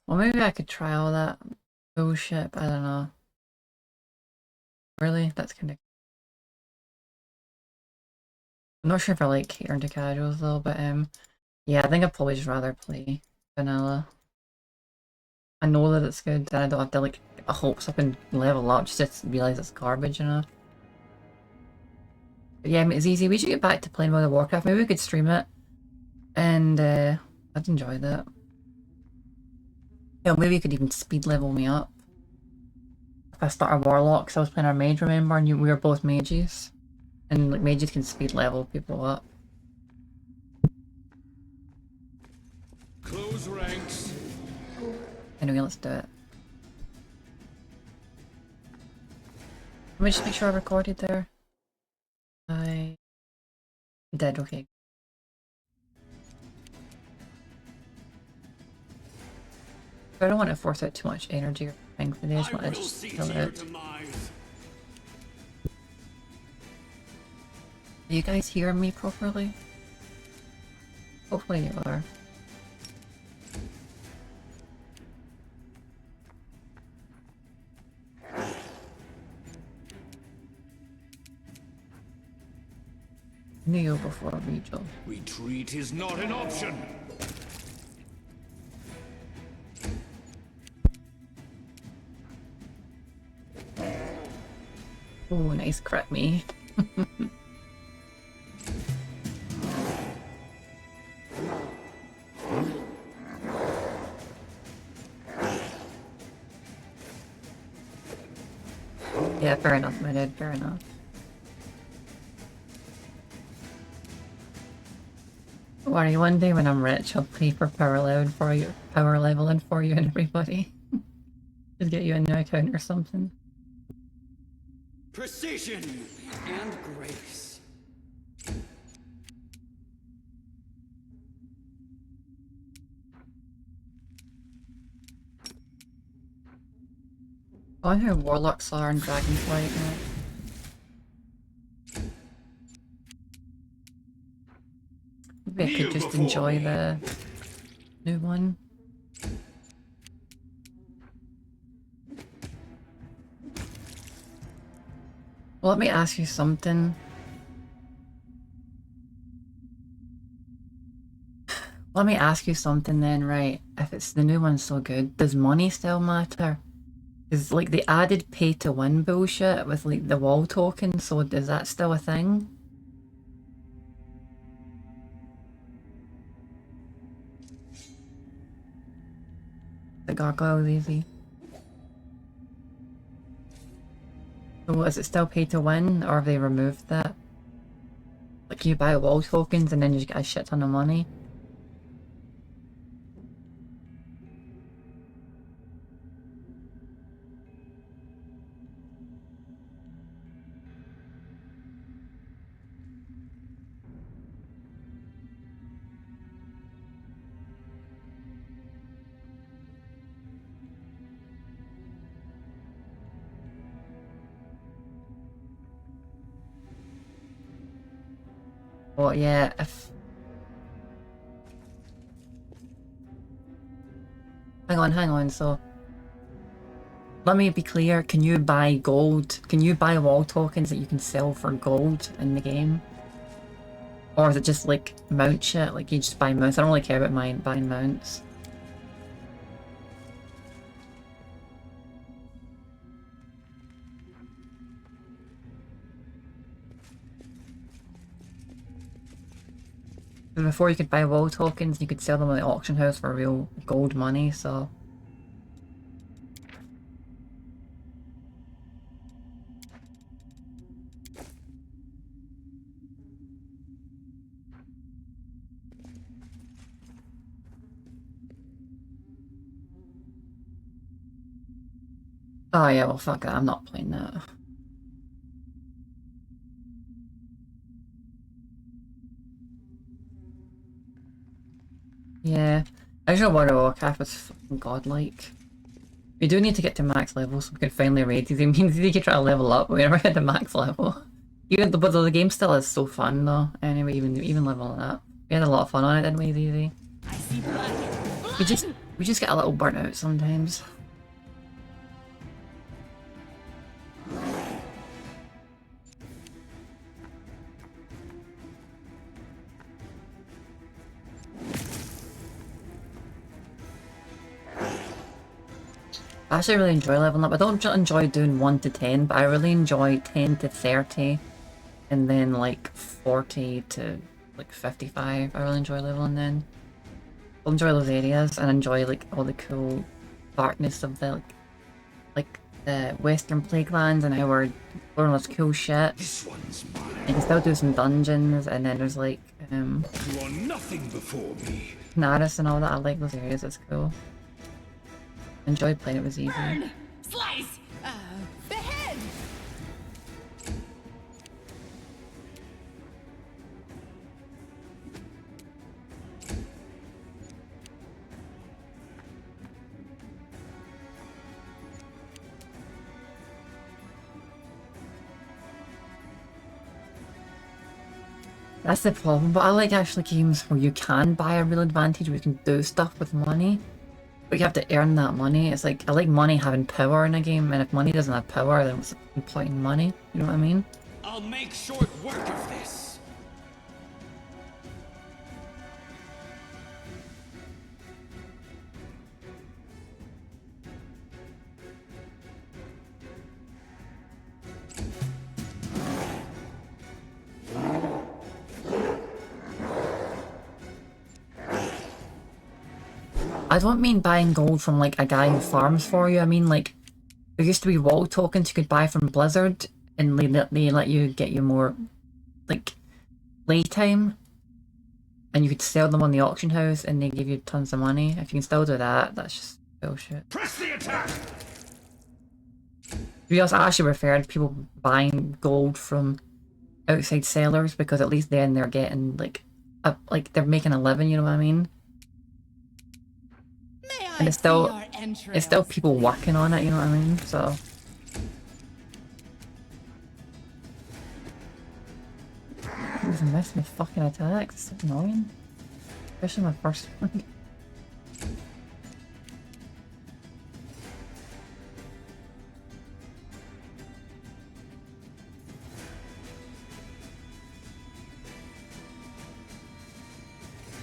Well, maybe I could try all that bullshit, but I don't know. Really? That's kind of... I'm not sure if I like catering to casuals though, but yeah, I think I'd probably just rather play vanilla. I know that it's good, and I don't have to like get my hopes up and level up just to realise it's garbage, you know? But yeah, I mean, it's easy. We should get back to playing World of Warcraft. Maybe we could stream it, and I'd enjoy that. Yeah, maybe you could even speed level me up. If I start a warlock, because I was playing our mage, remember, and we were both mages. And like mages can speed level people up. Close ranks. Anyway, let's do it. Let me just make sure I recorded there. I did, okay. I don't want to force out too much energy or anything for this. I just want to just kill it. Are you guys hearing me properly? Hopefully you are. Neo before Regal. Retreat is not an option. Oh, nice crit me. Yeah, fair enough, my dude, fair enough. Worry, one day when I'm rich, I'll pay for power leveling for you, and everybody. Just get you a new account or something. Precision and grace. I wonder how warlocks are in Dragonflight now. Maybe I could just enjoy the new one. Well, let me ask you something. Let me ask you something then, right? If it's the new one so good, does money still matter? Is like the added pay to win bullshit with like the wall token, so is that still a thing? The gargoyle's easy. So is it still pay to win, or have they removed that? Like you buy wall tokens and then you just get a shit ton of money? Well, yeah, if... Hang on, so... Let me be clear, can you buy gold? Can you buy wall tokens that you can sell for gold in the game? Or is it just like mount shit? Like you just buy mounts? I don't really care about buying mounts. Before you could buy wall tokens, you could sell them at the auction house for real gold money, so... Oh yeah, well fuck that, I'm not playing that. Yeah, original World of Warcraft was fucking godlike. We do need to get to max level so we can finally raid these. It means you can try to level up, but we never get to max level. Even but the game still is so fun though. Anyway, even leveling up, we had a lot of fun on it, didn't we, Easy? I see blood. We just We just get a little burnt out sometimes. I actually really enjoy leveling up. I don't enjoy doing 1 to 10, but I really enjoy 10 to 30 and then like 40 to like 55. I really enjoy leveling then. I enjoy those areas and enjoy like all the cool darkness of the like the Western Plaguelands and how we're exploring all this cool shit. This one's mine. You can still do some dungeons and then there's like You are nothing before me. Naris and all that. I like those areas, it's cool. Enjoyed playing it, was easy. Burn! Slice! Behead! That's the problem, but I like actually games where you can buy a real advantage, where you can do stuff with money, but you have to earn that money. It's like, I like money having power in a game, and if money doesn't have power, then what's the point in money? You know what I mean? I'll make short work of this. I don't mean buying gold from like a guy who farms for you. I mean like, there used to be wall tokens you could buy from Blizzard, and they let you get you more like playtime, and you could sell them on the auction house and they give you tons of money. If you can still do that, that's just bullshit. Press the attack. To be honest, I actually preferred people buying gold from outside sellers, because at least then they're getting like they're making a living, you know what I mean? And it's still people working on it, you know what I mean? So I just miss my fucking attacks. It's so annoying. Especially my first one.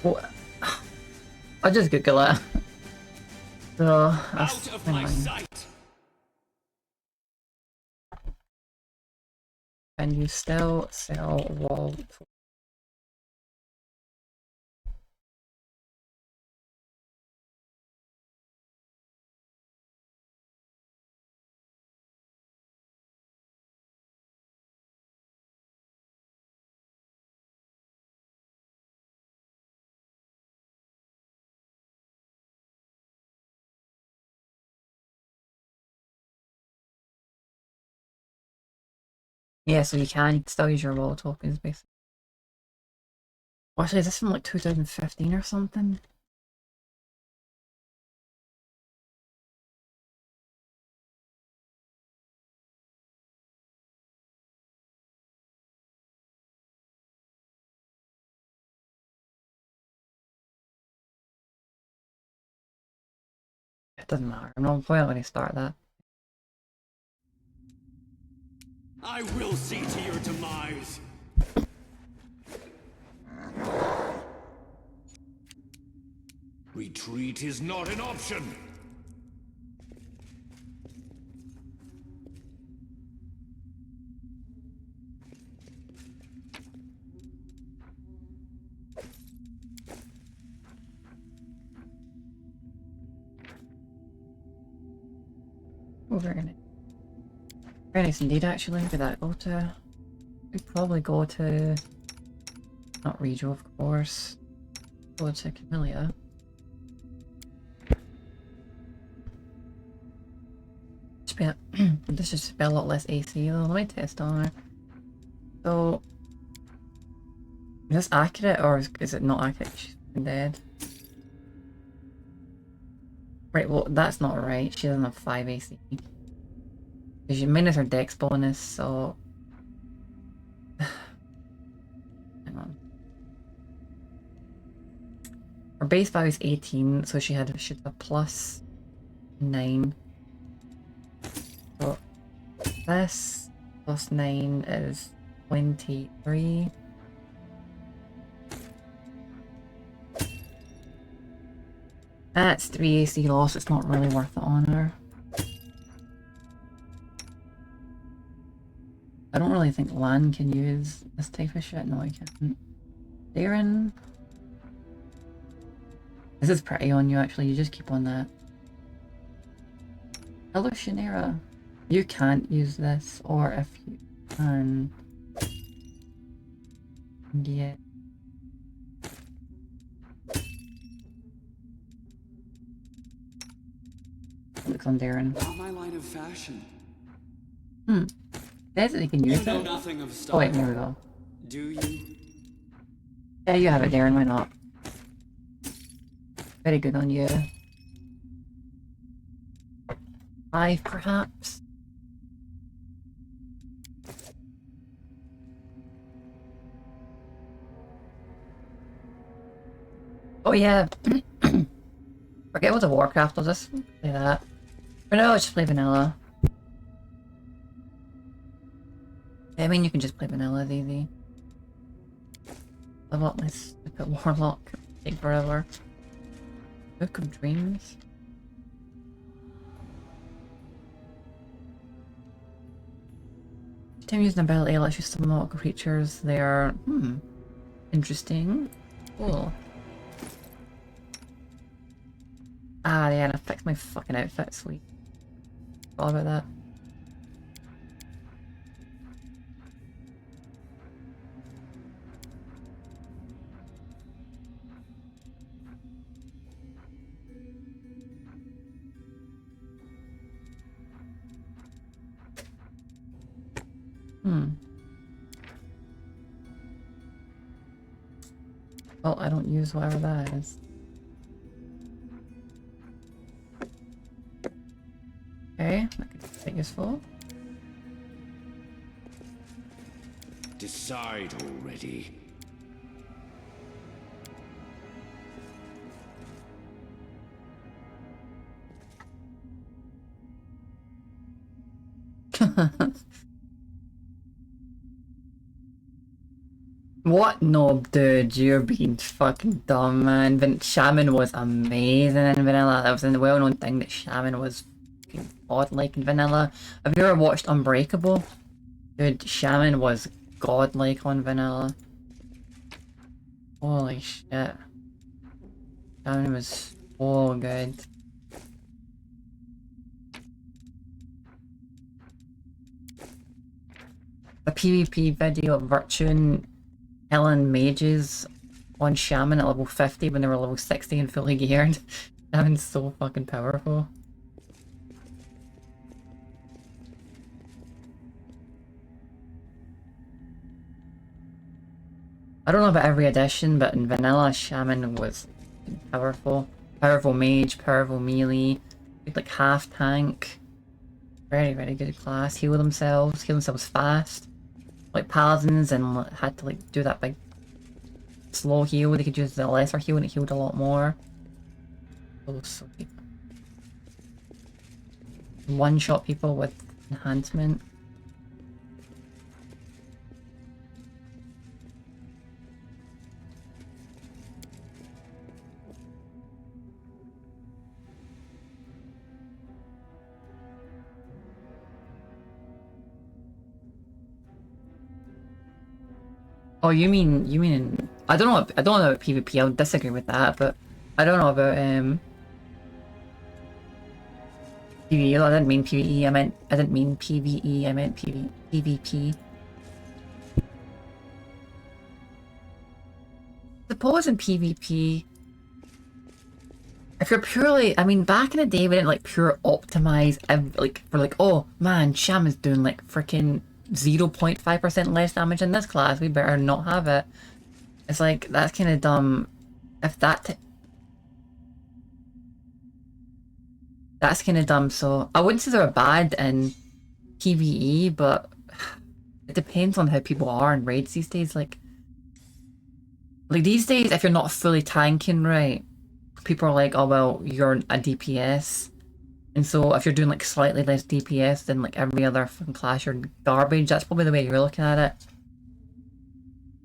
Well, I just Google it. So that's Out of my sight. and you still sell wall. Yeah, so you can still use your wall tokens basically. Well, actually, is this from like 2015 or something? It doesn't matter. I'm not probably not going to start that. I will see to your demise. Retreat is not an option. Oh, very nice. Very nice indeed, actually. Look at that. Go to... We'd probably go to... Not Regio, of course. Go to Camellia. This should be a lot less AC though. Let me test on it. So... Is this accurate, or is it not accurate? She's dead. Right, well, that's not right. She doesn't have 5 AC. Because you minus her dex bonus, so... Hang on. Her base value is 18, so should have plus 9. So this plus 9 is 23. That's 3 AC loss, it's not really worth it on her. I don't really think Lan can use this type of shit. No, I can't. Darren. This is pretty on you, actually. You just keep on that. Hello, Shinera. You can't use this, or if you can... Yeah. Looks on Darren. Not my line of fashion. Says that you can use You know it. nothing of style. Oh wait, there we go. Do you? Yeah, you have it, Darren. Why not? Very good on you. 5, perhaps? Oh yeah. Forget what's a Warcraft, I'll just play that. But no, I'll just play vanilla. I mean, you can just play vanilla, it's easy. Level up my stupid warlock. Take forever. Book of Dreams. Each time using an ability lets you summon multiple creatures. They are interesting. Cool. Ah, yeah, and I fixed my fucking outfit, sweet. All about that. Well, I don't use whatever that is. Okay, that could be quite useful. Decide already. What? No, dude, you're being fucking dumb, man. Shaman was amazing in vanilla. That was a well-known thing that Shaman was fucking godlike in vanilla. Have you ever watched Unbreakable? Dude, Shaman was godlike on vanilla. Holy shit. Shaman was so good. The PvP video of Virtue killing mages on Shaman at level 50 when they were level 60 and fully geared. Shaman's so fucking powerful. I don't know about every edition, but in vanilla, Shaman was powerful. Powerful mage, powerful melee, like half tank. Very, very good class. Heal themselves fast. Like paladins, and had to like do that big slow heal. They could use the lesser heal and it healed a lot more. Oh, sweet. One-shot people with enhancement. Oh, you mean I don't know about PvP. I'll disagree with that, but I don't know about PvE. I didn't mean PvE. I didn't mean PvE. I meant PvP. Suppose in PvP, if you're purely, I mean, back in the day we didn't like pure optimize, like for like, oh man, Shaman's doing like freaking 0.5% less damage in this class, we better not have it. It's like, that's kind of dumb. If that's kind of dumb, so I wouldn't say they're bad in PvE, but it depends on how people are in raids these days. Like these days, if you're not fully tanking right, people are like, oh well, you're a DPS, and so if you're doing like slightly less DPS than like every other fucking class, you're garbage. That's probably the way you're looking at it.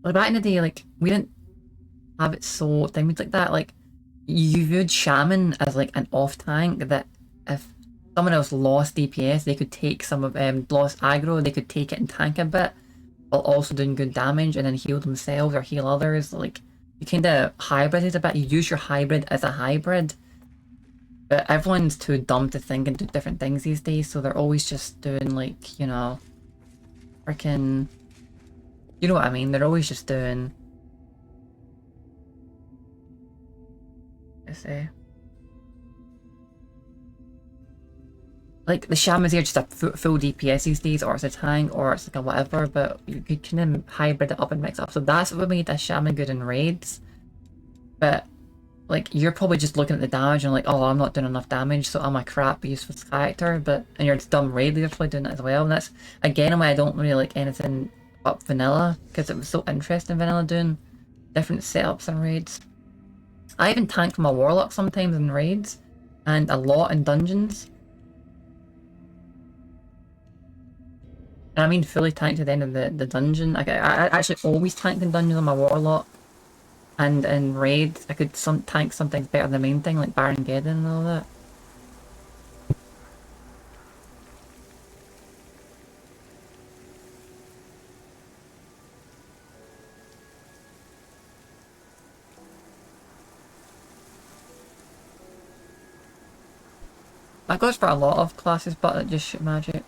Like back in the day, like we didn't have it so things like that. Like you viewed Shaman as like an off tank that if someone else lost DPS, they could take some of lost aggro, they could take it and tank a bit, while also doing good damage and then heal themselves or heal others. Like you kind of hybrided a bit. You use your hybrid as a hybrid, but everyone's too dumb to think and do different things these days. So they're always just doing like, you know, freaking, you know what I mean? They're always just doing. I say. Like, the Shaman's here just a full DPS these days, or it's a tank, or it's like a whatever, but you could kind of hybrid it up and mix up. So that's what made a Shaman good in raids. But, like, you're probably just looking at the damage and like, oh, I'm not doing enough damage, so I'm a crap useless character, and you're just dumb raid leader's probably doing it as well. And that's, again, why I don't really like anything up vanilla, because it was so interesting in vanilla doing different setups and raids. I even tank my warlock sometimes in raids, and a lot in dungeons. And I mean fully tanked at the end of the dungeon. Like, I actually always tanked in dungeons on my warlock. And in raids, I could tank sometimes better than the main thing, like Baron Geddon and all that. That goes for a lot of classes, but just shoot magic.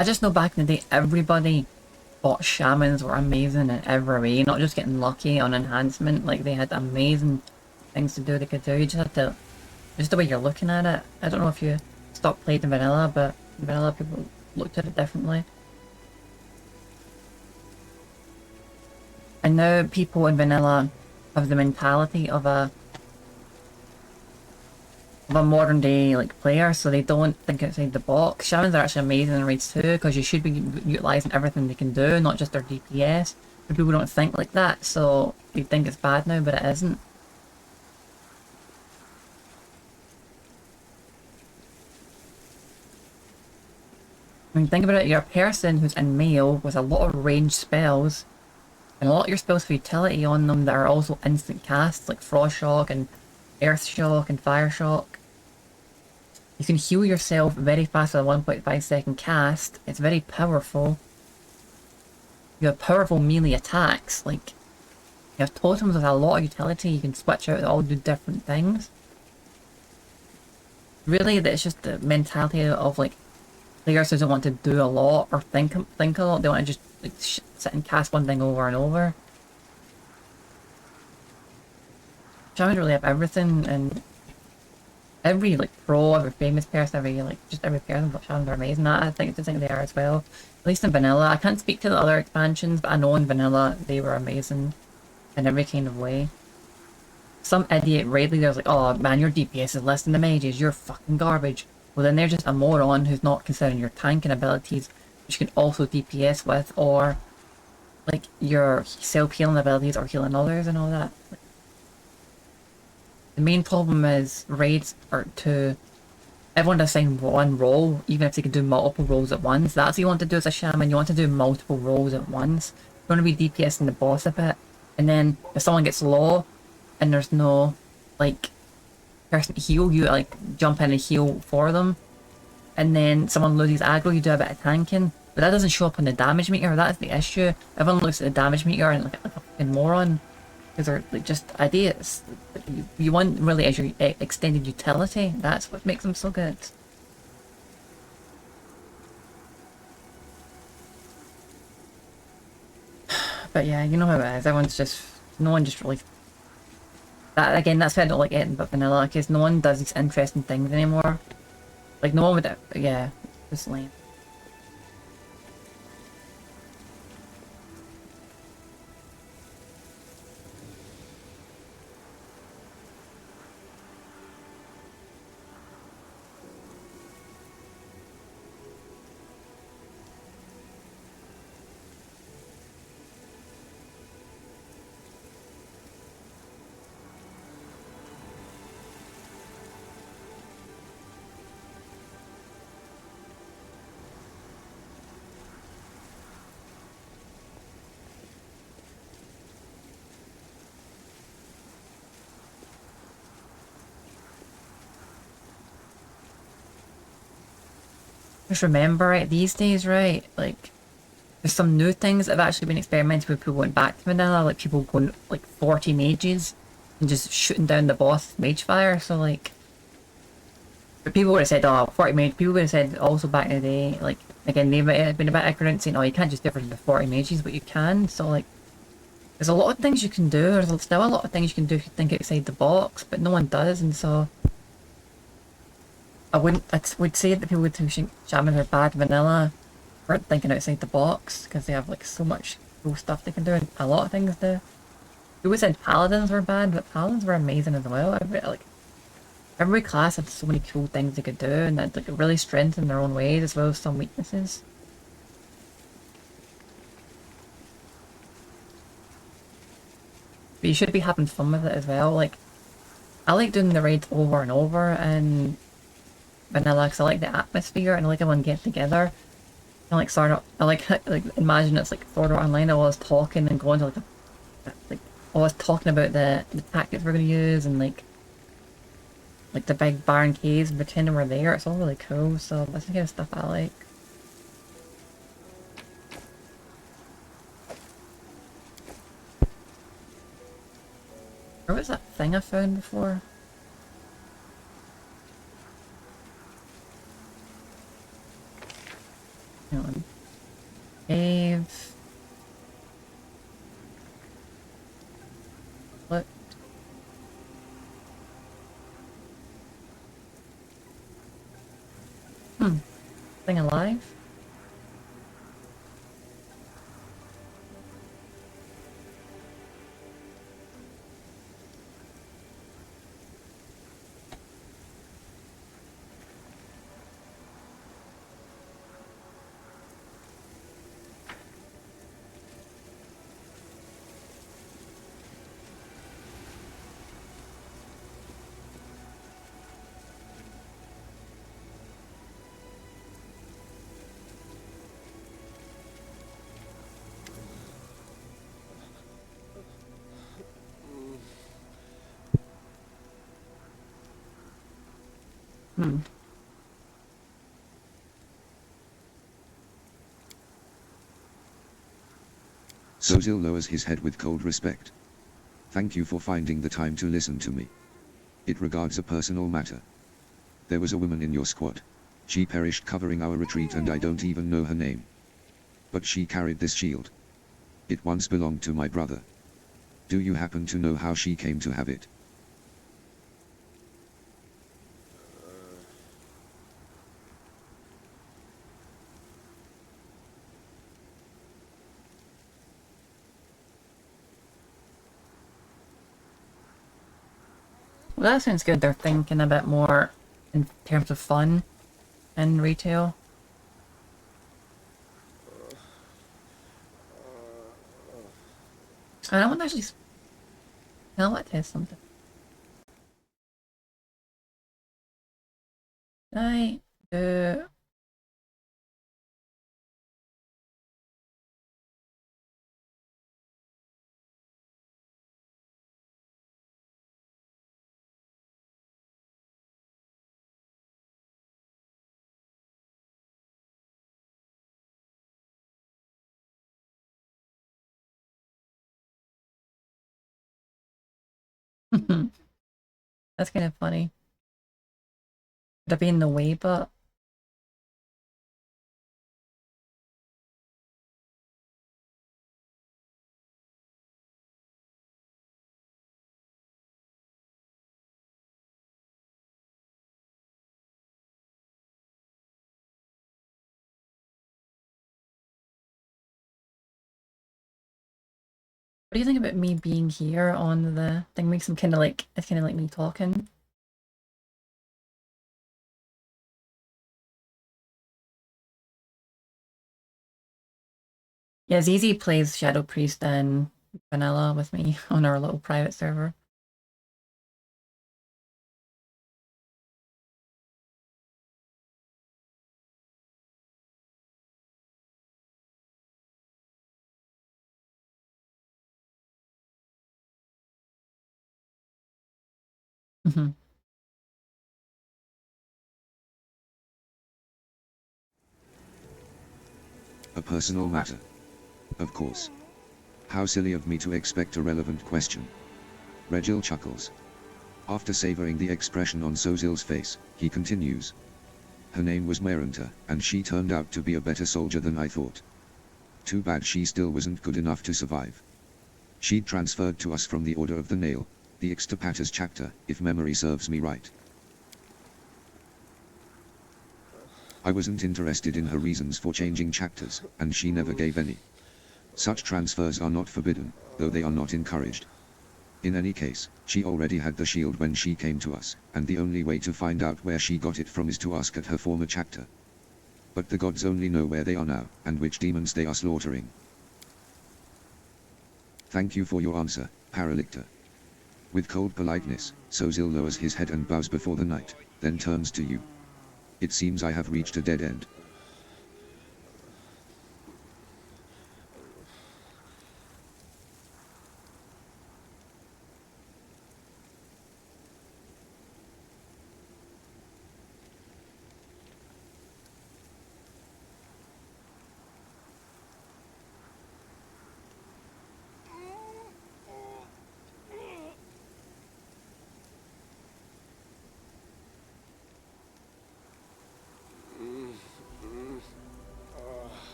I just know back in the day, everybody thought shamans were amazing in every way, not just getting lucky on enhancement. Like, they had amazing things to do they could do. You just have to, just the way you're looking at it. I don't know if you stopped playing in vanilla, but in vanilla people looked at it differently. And now people in vanilla have the mentality of a modern day like player, so they don't think outside the box. Shamans are actually amazing in raids too, because you should be utilising everything they can do, not just their DPS. But people don't think like that, so they think it's bad now, but it isn't. I mean, think about it, you're a person who's in male with a lot of ranged spells, and a lot of your spells have utility on them that are also instant casts, like Frost Shock and Earth Shock and Fire Shock. You can heal yourself very fast with a 1.5 second cast. It's very powerful. You have powerful melee attacks, like you have totems with a lot of utility you can switch out that all do different things. Really, it's just the mentality of like players who don't want to do a lot or think a lot. They want to just like sit and cast one thing over and over. Shamans really have everything, and every like pro, every famous person, every person, but Shamans are amazing. I think they are as well. At least in vanilla. I can't speak to the other expansions, but I know in vanilla they were amazing in every kind of way. Some idiot raid leader's like, oh man, your DPS is less than the mages, you're fucking garbage. Well then they're just a moron who's not considering your tanking abilities, which you can also DPS with, or like your self-healing abilities or healing others and all that. The main problem is raids are everyone does assign one role, even if they can do multiple roles at once. That's what you want to do as a shaman. You want to do multiple roles at once. You want to be DPSing the boss a bit, and then if someone gets low and there's no like person to heal, you like jump in and heal for them, and then someone loses aggro, you do a bit of tanking. But that doesn't show up on the damage meter. That's the issue. Everyone looks at the damage meter and like a fucking moron, because they're like just ideas. You want really as your extended utility. That's what makes them so good. But yeah, you know how it is. Everyone's just no one just really that again. That's why I don't like anything but vanilla because no one does these interesting things anymore. Like no one would. Yeah, just lame. Just remember, right, these days, right, like, there's some new things that have actually been experimented with people going back to vanilla, like people going, like, 40 mages and just shooting down the boss with mage fire, so, like, but people would have said, oh, 40 mage, people would have said also back in the day, like, again, they might have been a bit ignorant saying, oh, you can't just differ the 40 mages, but you can, so, like, there's a lot of things you can do, there's still a lot of things you can do if you think outside the box, but no one does, and so I would say that people who think shamans are bad vanilla weren't thinking outside the box because they have like so much cool stuff they can do and a lot of things do. People said paladins were bad, but paladins were amazing as well. Every class had so many cool things they could do and that like really strengthened their own ways as well as some weaknesses. But you should be having fun with it as well. Like I like doing the raids over and over and vanilla because I like the atmosphere and I like everyone getting together. I like sort of I like imagine it's like Sword Art Online. I was talking and going to like I was talking about the tactics we're gonna use and like the big barren caves and pretending we're there. It's all really cool. So that's the kind of stuff I like. Where was that thing I found before? Hang on. Cave. Look. Thing alive? Hmm. Sozil lowers his head with cold respect. Thank you for finding the time to listen to me. It regards a personal matter. There was a woman in your squad. She perished covering our retreat and I don't even know her name. But she carried this shield. It once belonged to my brother. Do you happen to know how she came to have it? Well, that sounds good. They're thinking a bit more in terms of fun in retail. I don't want to actually. I want to test something. I do. That's kind of funny. Would have been in the way, but What do you think about me being here on the thing? Makes them kind of like, it's kind of like me talking. Yeah, Zizi plays Shadow Priest and Vanilla with me on our little private server. Mhm. A personal matter. Of course. How silly of me to expect a relevant question. Regil chuckles. After savoring the expression on Sozil's face, he continues. Her name was Merenta, and she turned out to be a better soldier than I thought. Too bad she still wasn't good enough to survive. She'd transferred to us from the Order of the Nail, the Ixtapatas chapter, if memory serves me right. I wasn't interested in her reasons for changing chapters, and she never gave any. Such transfers are not forbidden, though they are not encouraged. In any case, she already had the shield when she came to us, and the only way to find out where she got it from is to ask at her former chapter. But the gods only know where they are now, and which demons they are slaughtering. Thank you for your answer, Paralictor. With cold politeness, Sozil lowers his head and bows before the knight, then turns to you. It seems I have reached a dead end.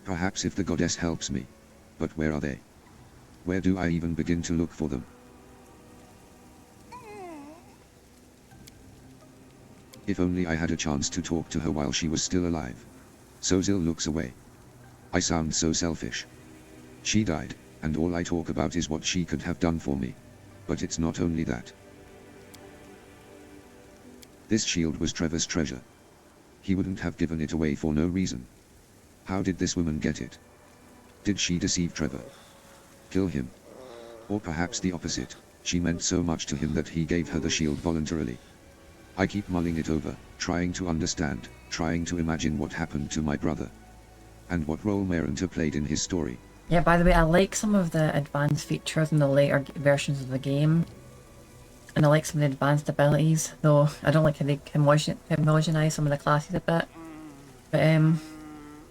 Perhaps if the goddess helps me. But where are they? Where do I even begin to look for them? If only I had a chance to talk to her while she was still alive. Sozil looks away. I sound so selfish. She died, and all I talk about is what she could have done for me. But it's not only that. This shield was Trevor's treasure. He wouldn't have given it away for no reason. How did this woman get it? Did she deceive Trevor? Kill him? Or perhaps the opposite, she meant so much to him that he gave her the shield voluntarily. I keep mulling it over, trying to understand, trying to imagine what happened to my brother. And what role Merenta played in his story. Yeah, by the way, I like some of the advanced features in the later versions of the game. And I like some of the advanced abilities, though I don't like how they homogenize some of the classes a bit. But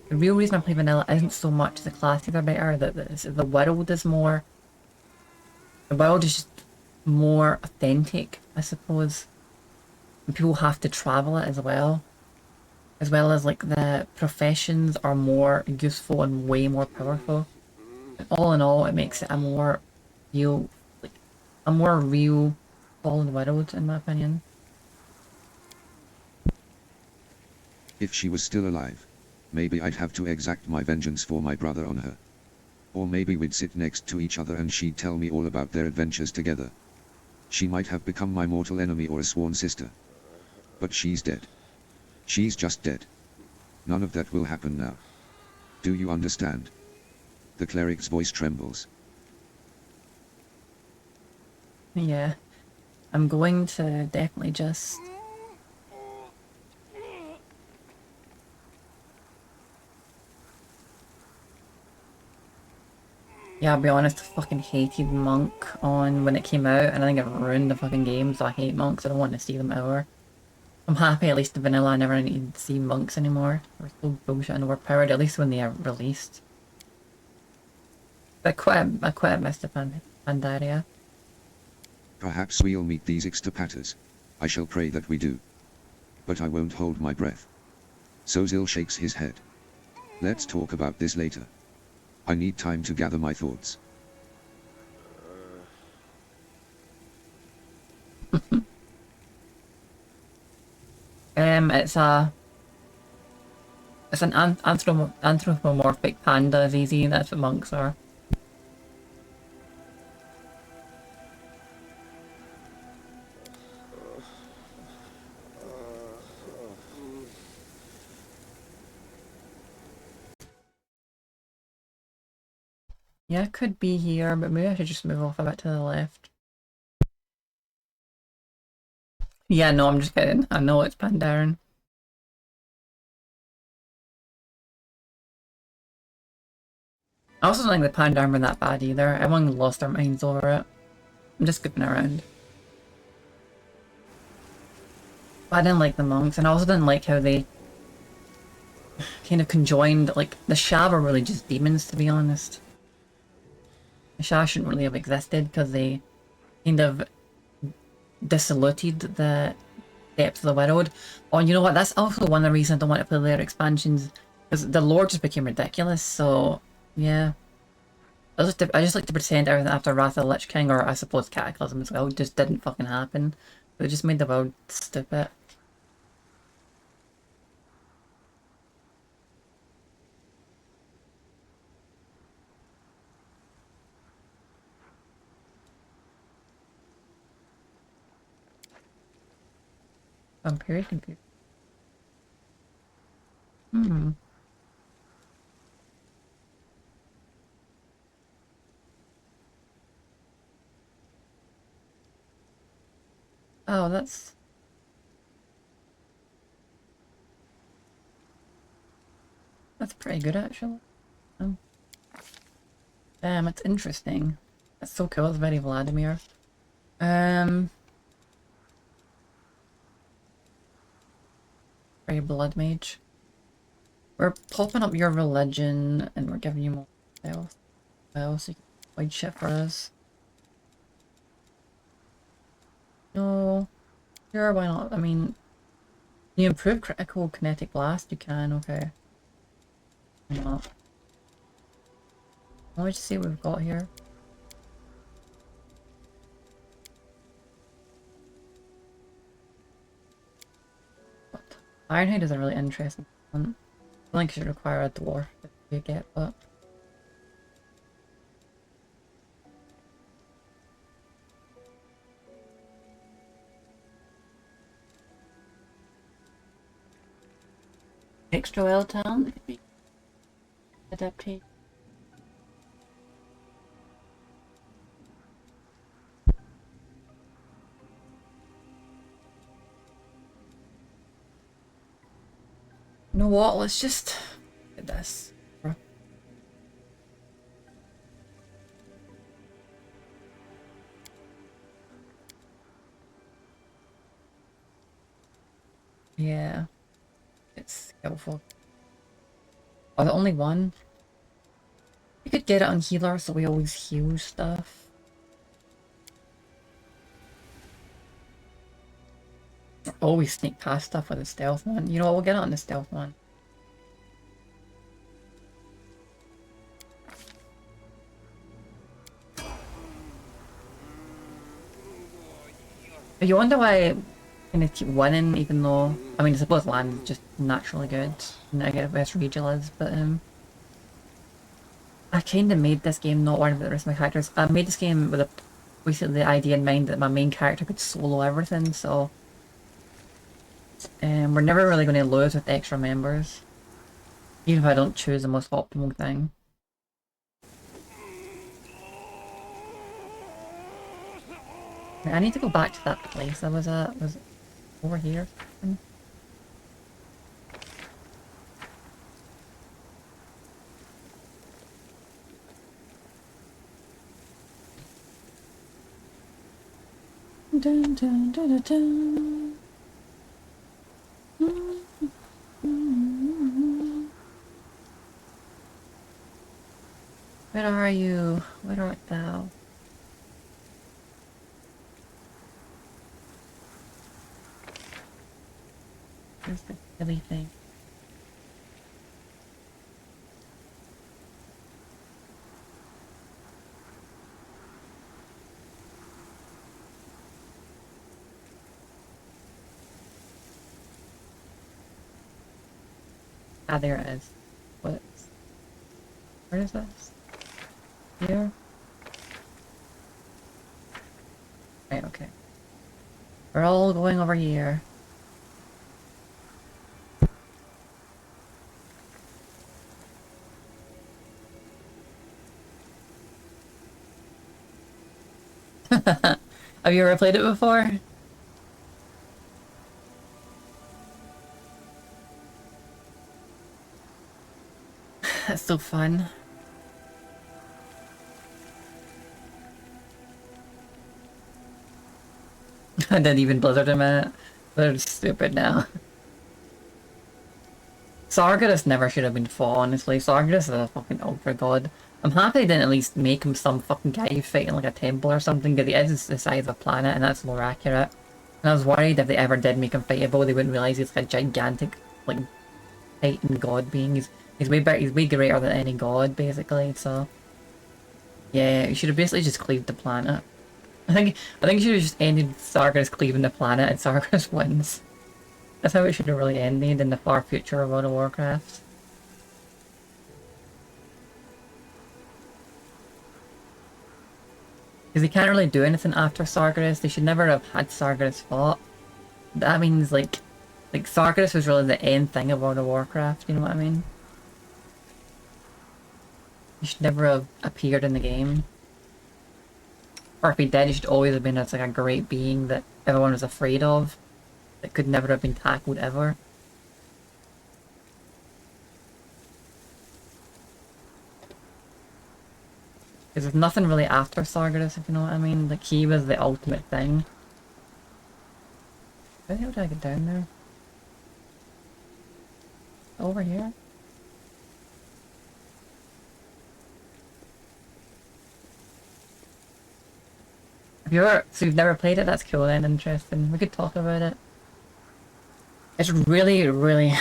the real reason I play Vanilla isn't so much the classes are better, the world is more... The world is just more authentic, I suppose. And people have to travel it as well. As well as like the professions are more useful and way more powerful. And all in all, it makes it a more real, like, a more real fallen world, in my opinion. If she was still alive, maybe I'd have to exact my vengeance for my brother on her. Or maybe we'd sit next to each other and she'd tell me all about their adventures together. She might have become my mortal enemy or a sworn sister. But she's dead. She's just dead. None of that will happen now. Do you understand? The cleric's voice trembles. Yeah. I'm going to definitely just... Yeah, I'll be honest, I fucking hated Monk on when it came out, and I think it ruined the fucking game, so I hate monks, I don't want to see them ever. I'm happy at least in vanilla I never need to see monks anymore. They're so bullshit and overpowered, at least when they are released. But I quite missed the Pandaria. Perhaps we'll meet these Ixtapatas. I shall pray that we do. but I won't hold my breath. Sozil shakes his head. Let's talk about this later. I need time to gather my thoughts. It's an anthropomorphic panda, ZZ, that's what monks are. Yeah, it could be here, but maybe I should just move off a bit to the left. Yeah, no, I'm just kidding. I know it's Pandaren. I also don't think the Pandaren were that bad either. Everyone lost their minds over it. I'm just skipping around. But I didn't like the monks, and I also didn't like how they kind of conjoined, like, the Sha were really just demons, to be honest. The Sha shouldn't really have existed, because they kind of diluted the depth of the world. Oh, and you know what? That's also one of the reasons I don't want to play later expansions, because the lore just became ridiculous, so, yeah. I just like to pretend everything after Wrath of the Lich King, or I suppose Cataclysm as well, just didn't fucking happen. It just made the world stupid. I'm very confused. Hmm. Oh, that's pretty good actually. Oh. Damn, it's interesting. That's so cool. It's very Vladimir. Very blood mage. We're popping up your religion and we're giving you more health. Well, so you can avoid shit for us. No. Sure, why not? I mean, you improve critical kinetic blast? You can, okay. Why not? Let me just see what we've got here. What? Ironhide is a really interesting one. I think you should require a dwarf if you get, but... Extra well talent? Adaptation. You know what? Let's just get this. Yeah, it's helpful. Oh, the only one? We could get it on healer so we always heal stuff. Or always sneak past stuff with a stealth one. You know what? We'll get it on the stealth one. But you wonder why I kind of keep winning, even though, I mean, I suppose land is just naturally good. Negative best Regal is, but I kind of made this game not worrying about the rest of my characters. I made this game with basically the idea in mind that my main character could solo everything, so we're never really going to lose with extra members, even if I don't choose the most optimal thing. I need to go back to that place I was at. Was it over here? Dun, dun, dun, dun, dun. Where are you? Where art thou? is the silly thing. Ah, there it is. What? Where is this? Here? Right, okay. We're all going over here. Have you ever played it before? That's so fun. And then even Blizzard a minute. They're stupid now. Sargeras never should have been fought, honestly. Sargeras is a fucking ultra god. I'm happy they didn't at least make him some fucking guy fighting like a temple or something, because he is the size of a planet and that's more accurate. And I was worried if they ever did make him fightable, they wouldn't realise he's like a gigantic, like, titan god being. He's way better, he's way greater than any god, basically, so... Yeah, you should have basically just cleaved the planet. I think you should have just ended Sargeras cleaving the planet and Sargeras wins. That's how it should have really ended in the far future of World of Warcraft. Because they can't really do anything after Sargeras. They should never have had Sargeras fought. That means like Sargeras was really the end thing of World of Warcraft, you know what I mean? He should never have appeared in the game. Or if he did, he should always have been as like a great being that everyone was afraid of. That could never have been tackled ever. Because there's nothing really after Sargeras, if you know what I mean. Like, he was the ultimate thing. How the hell did I get down there? Over here? Have you ever... So you've never played it? That's cool then, interesting. We could talk about it. It's really, really...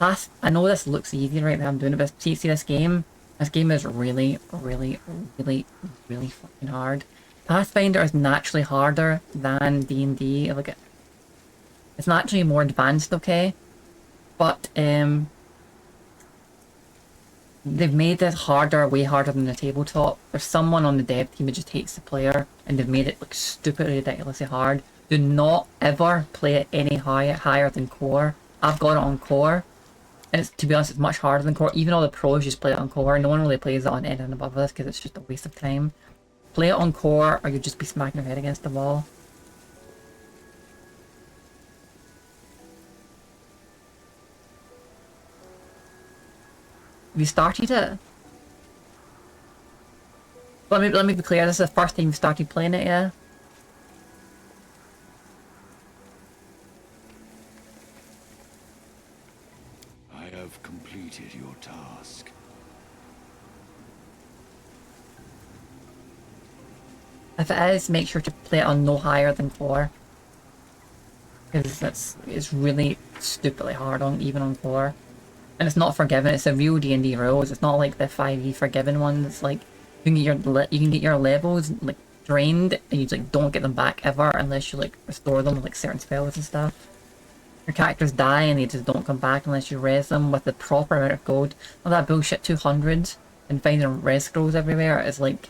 I know this looks easy right now I'm doing it, but see this game? This game is really, really, really, really fucking hard. Pathfinder is naturally harder than D&D. Like, it's naturally more advanced, okay? But, they've made it harder, way harder than the tabletop. There's someone on the dev team who just hates the player, and they've made it like stupidly, ridiculously hard. Do not ever play it any higher than core. I've got it on core. And it's, to be honest, it's much harder than core. Even all the pros just play it on core. No one really plays it on anything above this because it's just a waste of time. Play it on core or you'll just be smacking your head against the wall. Have you started it? Let me be clear, this is the first time you started playing it, yeah? I have completed your task. If it is, make sure to play it on no higher than 4. Because it's really stupidly hard on even on 4. And it's not forgiven, it's a real D&D rules. It's not like the 5e forgiven ones. It's like you can get your levels like drained and you like don't get them back ever unless you like restore them with like certain spells and stuff. Your characters die and they just don't come back unless you res them with the proper amount of gold. All that bullshit 200 and finding res scrolls everywhere is like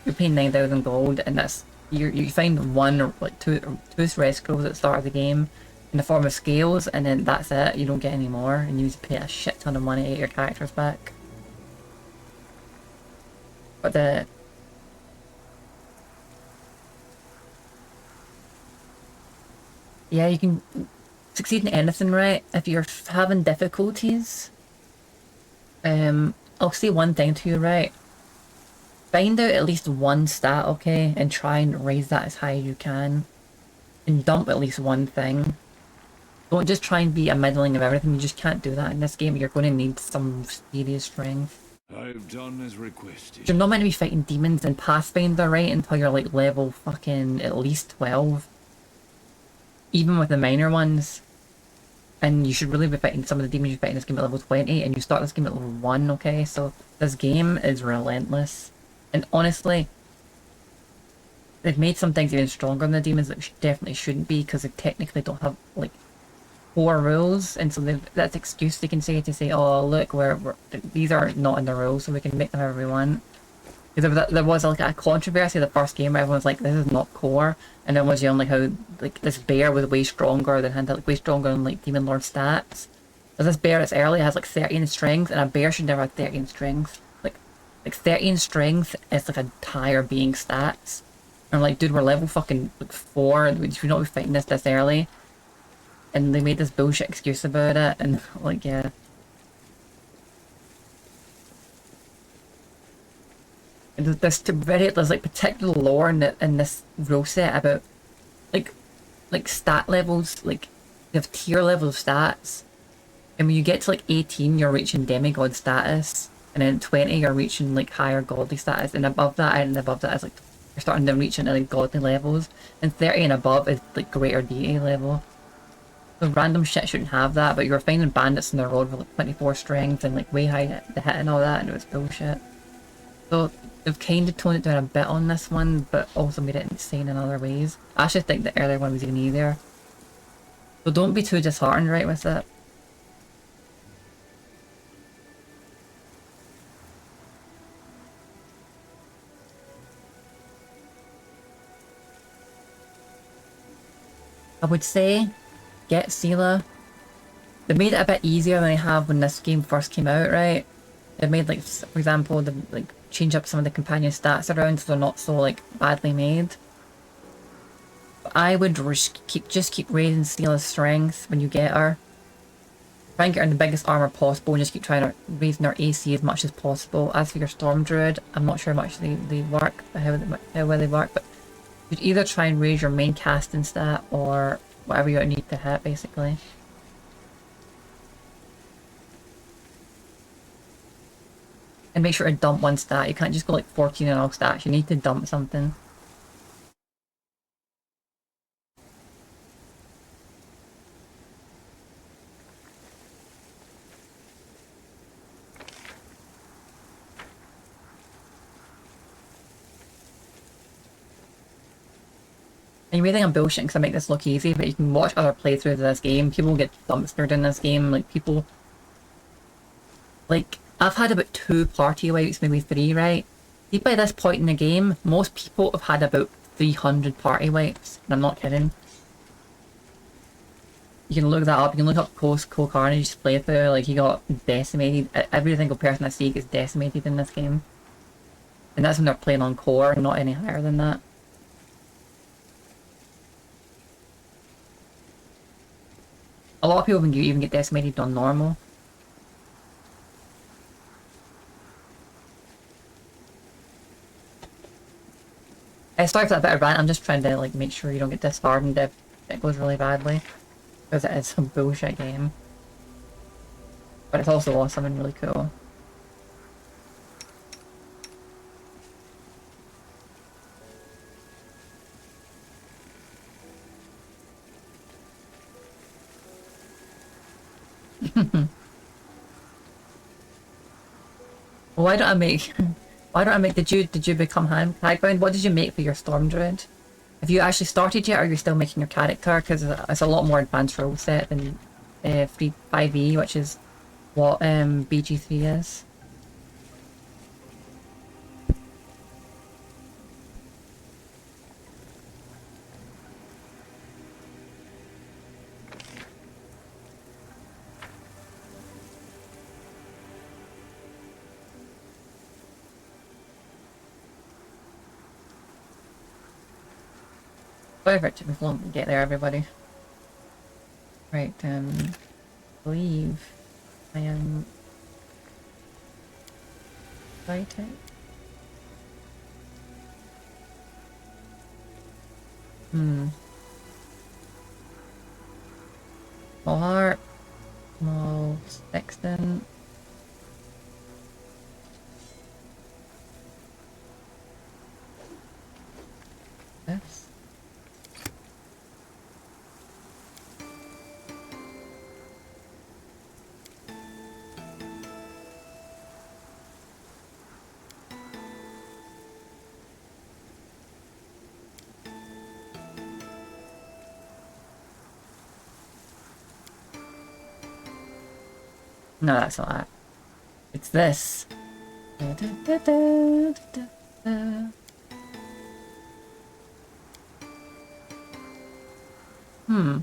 you're paying 9,000 gold and that's you find one or like two res scrolls at the start of the game in the form of scales and then that's it. You don't get any more and you need to pay a shit ton of money to get your characters back. But yeah, you can succeed in anything, right? If you're having difficulties, I'll say one thing to you, right? Find out at least one stat, okay? And try and raise that as high as you can. And dump at least one thing. Don't just try and be a middling of everything, you just can't do that in this game. You're going to need some serious strength. I've done as requested. You're not meant to be fighting demons in Pathfinder, right? Until you're like level fucking at least 12. Even with the minor ones. And you should really be fighting some of the demons you fight in this game at level 20, and you start this game at level 1, okay? So this game is relentless. And honestly, they've made some things even stronger than the demons that definitely shouldn't be, because they technically don't have, like, 4 rules, and so that's the excuse they can say to say, oh, look, these are not in the rules, so we can make them however we want. Because there was like a controversy the first game where everyone was like, this is not core, and then was on like how like this bear was way stronger than had like way stronger than like Demon Lord stats. There's this bear that's early has like 13 strength, and a bear should never have 13 strength. Like 13 strength is like a entire being stats. And I'm like, dude, we're level fucking like 4, we should not be fighting this early. And they made this bullshit excuse about it, and like, yeah. And there's like particular lore in this rule set about like stat levels, like you have tier level stats. And when you get to like 18 you're reaching demigod status, and then 20 you're reaching like higher godly status, and above that is like you're starting to reach into like godly levels, and 30 and above is like greater deity level. So random shit shouldn't have that, but you were finding bandits in the road with like 24 strength and like way high the hit and all that, and it was bullshit. So they've kind of toned it down a bit on this one, but also made it insane in other ways. I actually think the earlier one was even easier. So don't be too disheartened right with it. I would say get Seela. They made it a bit easier than they have when this game first came out, right? They've made like, for example, they like change up some of the companion stats around so they're not so like badly made. But I would just keep raising Seela's strength when you get her. Try and get her in the biggest armor possible and just keep trying to raising her AC as much as possible. As for your Storm Druid, I'm not sure how much they work, how well they work, but you'd either try and raise your main casting stat or whatever you need to hit, basically. And make sure to dump one stat. You can't just go like 14 in all stats. You need to dump something. And you may think I'm bullshitting because I make this look easy, but you can watch other playthroughs of this game. People get dumpstered in this game. Like, people... Like, I've had about 2 party wipes, maybe 3, right? See, by this point in the game, most people have had about 300 party wipes. And I'm not kidding. You can look that up. You can look up Cole Carnage's playthrough. Like, he got decimated. Every single person I see gets decimated in this game. And that's when they're playing on core, not any higher than that. A lot of people even get decimated on normal. Sorry for that bit of rant, I'm just trying to like make sure you don't get disheartened if it goes really badly. Because it is some bullshit game. But it's also awesome and really cool. Why don't I make... Why don't I make... Did you become Hagbound? What did you make for your Storm Druid? Have you actually started yet, or are you still making your character? Because it's a lot more advanced rule set than 5e, which is what BG3 is. Sorry for it took me so long to get there, everybody. Right, believe I am fighting. Small heart, small sexton. This. No, that's not that. It's this. Da, da, da, da, da, da. Hmm.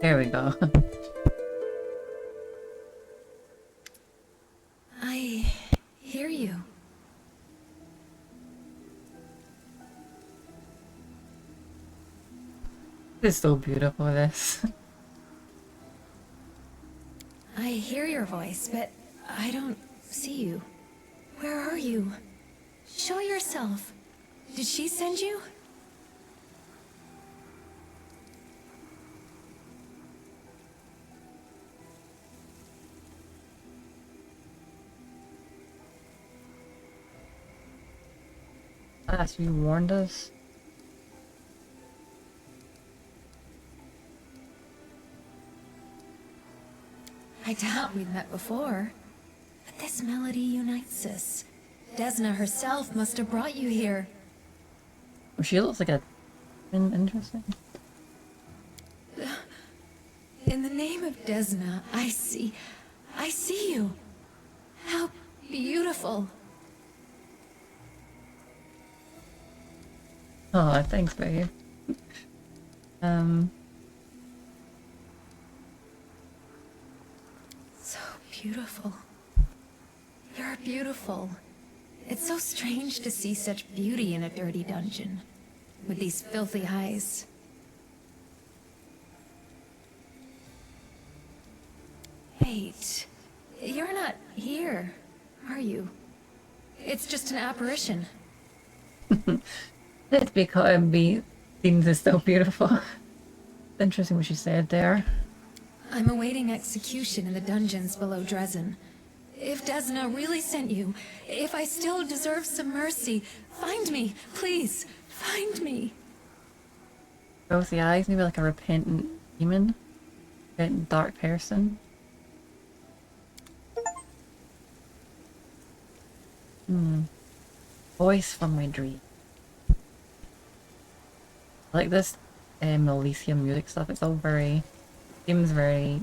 There we go. I hear you. It's so beautiful, this. I hear your voice, but I don't see you. Where are you? Show yourself. Did she send you? Ah, so you warned us? I doubt we've met before. But this melody unites us. Desna herself must have brought you here. Oh, she looks like a... Interesting. In the name of Desna, I see you. How beautiful. Oh, thanks, babe. So beautiful. You're beautiful. It's so strange to see such beauty in a dirty dungeon. With these filthy eyes. Wait. You're not here, are you? It's just an apparition. It's because me seems is so beautiful. Interesting what she said there. I'm awaiting execution in the dungeons below Dresden. If Desna really sent you, if I still deserve some mercy, find me, please, find me. Both the eyes, maybe like a repentant demon. Repentant dark person. Voice from my dream. I like this Elysium music stuff. It's all very... seems very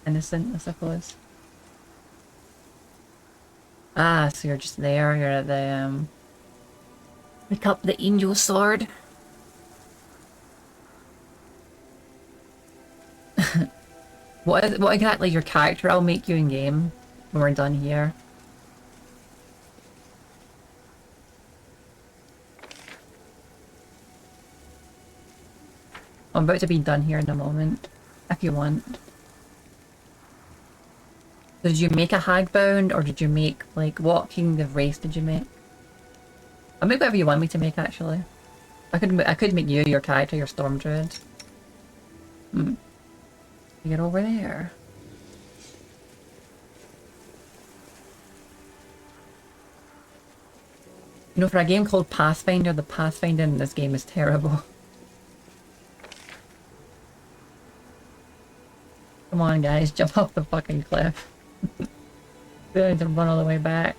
innocent, I suppose. Ah, so you're just there. You're at the pick up the angel sword. What exactly is your character? I'll make you in game when we're done here. I'm about to be done here in a moment, if you want. Did you make a hagbound, or did you make, like, what king of race did you make? I'll make whatever you want me to make, actually. I could make you your character, your storm druid. Get over there. You know, for a game called Pathfinder, the Pathfinder in this game is terrible. Come on, guys, jump off the fucking cliff. We don't need to run all the way back.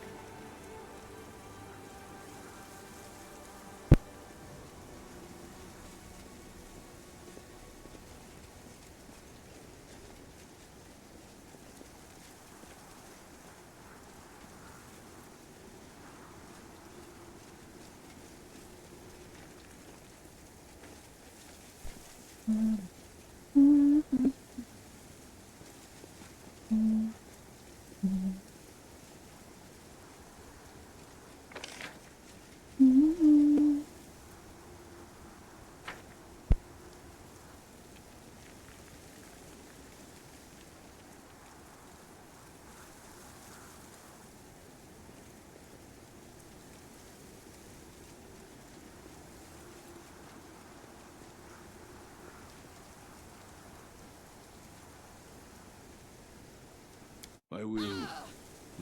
I will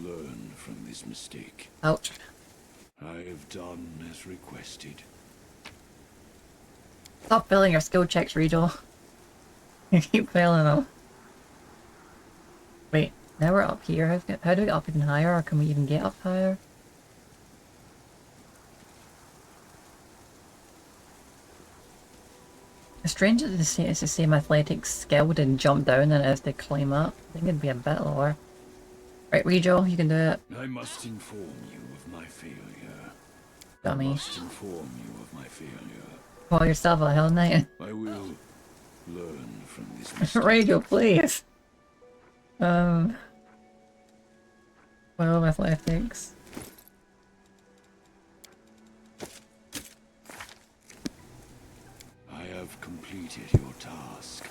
learn from this mistake. Ouch. I have done as requested. Stop failing your skill checks, Regal. You keep failing them. Wait, now we're up here. How do we get up even higher, or can we even get up higher? It's strange that it's the same athletic skill to jump down than it is to climb up. I think it'd be a bit lower. Right, Regal, you can do it. I must inform you of my failure. Dummy. I must inform you of my failure. Call yourself a Hell Knight. I will learn from this mistake. Regal, please. 12 athletics. I have completed your task.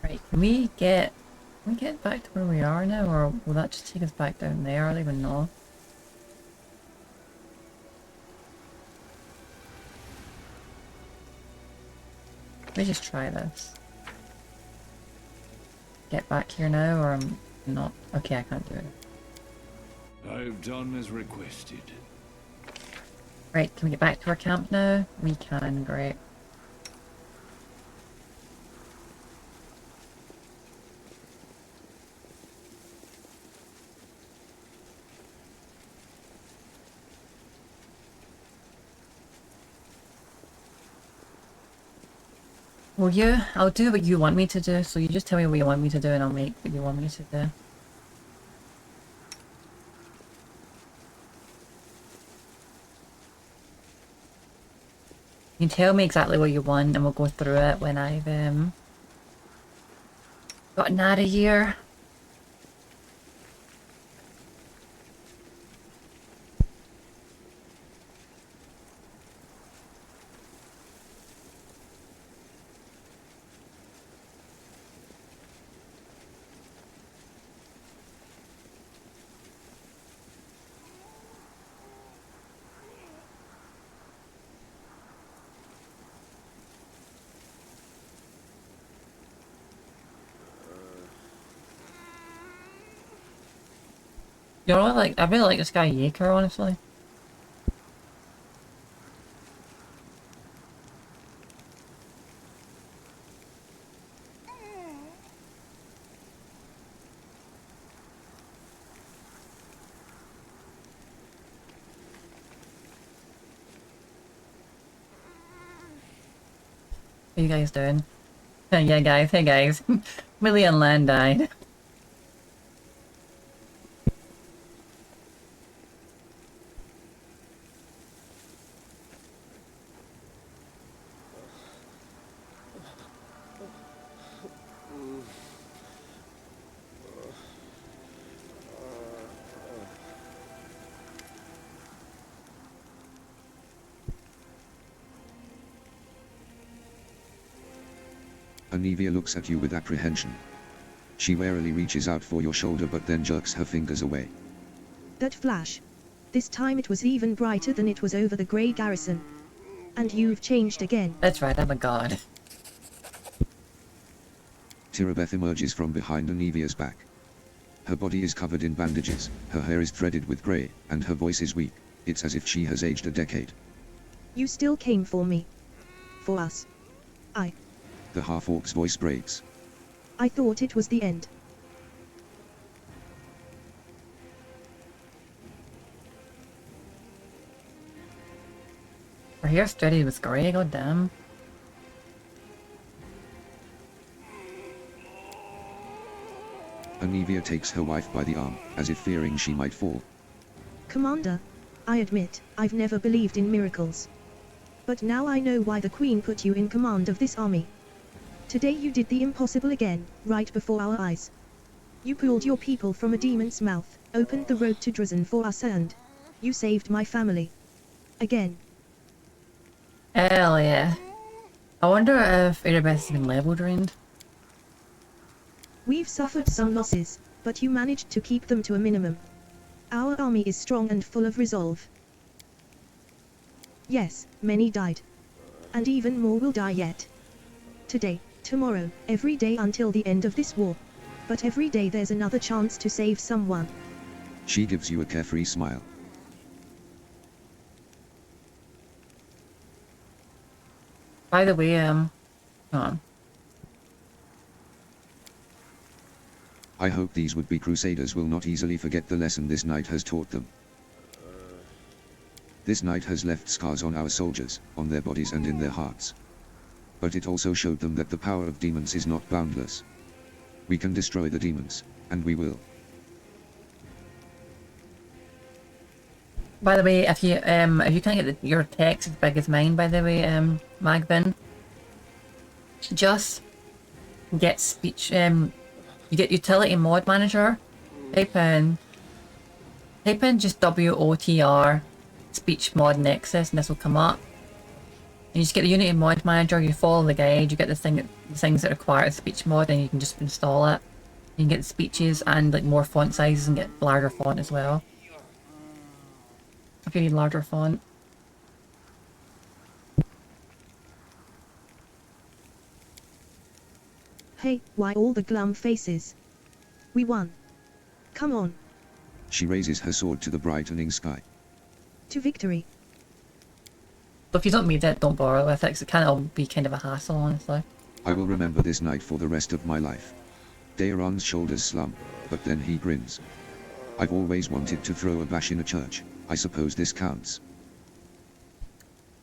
Right, can we get back to where we are now, or will that just take us back down there? I don't even know. Let me just try this. Get back here now, or I'm not. Okay, I can't do it. I have done as requested. Right, can we get back to our camp now? We can, great. I'll do what you want me to do, so you just tell me what you want me to do and I'll make what you want me to do. You can tell me exactly what you want and we'll go through it when I've gotten out of here. You know, I really like this guy Yaker, honestly. What are you guys doing? Yeah, guys. Hey, guys. Willie and Lan died. Anivia looks at you with apprehension. She warily reaches out for your shoulder but then jerks her fingers away. That flash. This time it was even brighter than it was over the grey garrison. And you've changed again. That's right, I'm a god. Tirabeth emerges from behind Anivia's back. Her body is covered in bandages, her hair is threaded with grey, and her voice is weak. It's as if she has aged a decade. You still came for me. For us. The half-orc's voice breaks. I thought it was the end. Her hair steady with grey, goddamn. Anivia takes her wife by the arm, as if fearing she might fall. Commander, I admit, I've never believed in miracles. But now I know why the Queen put you in command of this army. Today you did the impossible again, right before our eyes. You pulled your people from a demon's mouth, opened the road to Drazyn for us and you saved my family. Again. Hell yeah. I wonder if Erebeth has been level drained. We've suffered some losses, but you managed to keep them to a minimum. Our army is strong and full of resolve. Yes, many died. And even more will die yet. Today, tomorrow, every day until the end of this war. But every day there's another chance to save someone. She gives you a carefree smile. By the way, hold on. I hope these would-be crusaders will not easily forget the lesson this night has taught them. This night has left scars on our soldiers, on their bodies and in their hearts. But it also showed them that the power of demons is not boundless. We can destroy the demons, and we will. By the way, if you can't get your text as big as mine, by the way, Magbin, just get speech. You get utility mod manager. Type in just WOTR speech mod nexus, and this will come up. And you just get the Unity mod manager. You follow the guide. You get the things that require a speech mod, and you can just install it. You can get the speeches and like more font sizes and get larger font as well. If you need larger font. Hey, why all the glum faces? We won. Come on. She raises her sword to the brightening sky. To victory. But if you don't need it, don't bother with it, because it can all be kind of a hassle, honestly. I will remember this night for the rest of my life. Daeron's shoulders slump, but then he grins. I've always wanted to throw a bash in a church. I suppose this counts.